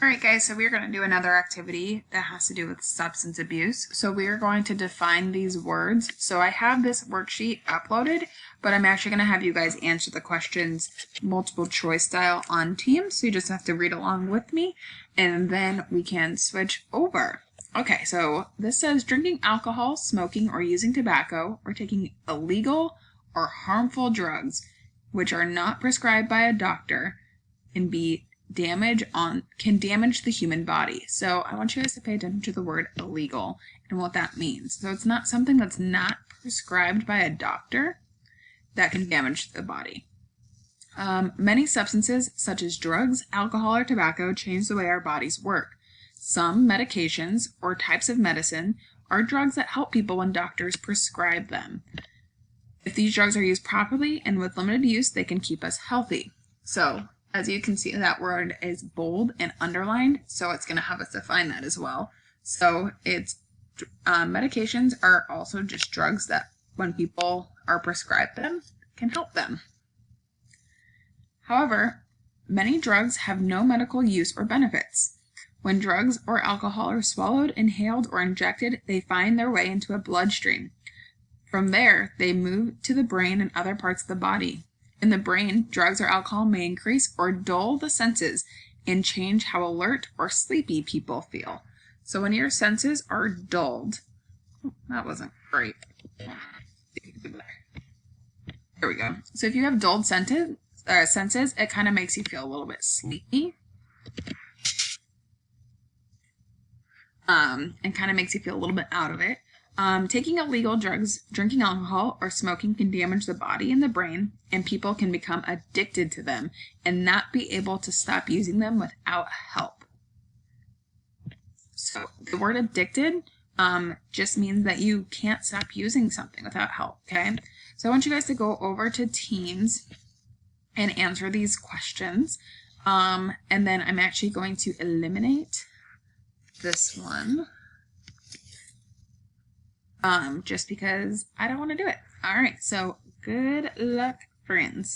Alright guys, so we're going to do another activity that has to do with substance abuse. So we are going to define these words. So I have this worksheet uploaded, but I'm actually going to have you guys answer the questions multiple choice style on Teams. So you just have to read along with me and then we can switch over. Okay, so this says drinking alcohol, smoking, or using tobacco, or taking illegal or harmful drugs which are not prescribed by a doctor can damage the human body. So I want you guys to pay attention to the word illegal and what that means. So it's not something that's not prescribed by a doctor that can damage the body. Many substances such as drugs, alcohol, or tobacco change the way our bodies work. Some medications or types of medicine are drugs that help people when doctors prescribe them. If these drugs are used properly and with limited use, they can keep us healthy. So as you can see, that word is bold and underlined, so it's going to have us define that as well. So it's medications are also just drugs that when people are prescribed them can help them. However, many drugs have no medical use or benefits. When drugs or alcohol are swallowed, inhaled, or injected, they find their way into a bloodstream. From there, they move to the brain and other parts of the body. In the brain, drugs or alcohol may increase or dull the senses and change how alert or sleepy people feel. So when your senses are dulled, that wasn't great. There we go. So if you have dulled senses, it kind of makes you feel a little bit sleepy. And kind of makes you feel a little bit out of it. Taking illegal drugs, drinking alcohol, or smoking can damage the body and the brain, and people can become addicted to them and not be able to stop using them without help. So the word addicted just means that you can't stop using something without help, okay? So I want you guys to go over to Teams and answer these questions. And then I'm actually going to eliminate this one. Just because I don't want to do it. All right, so good luck, friends.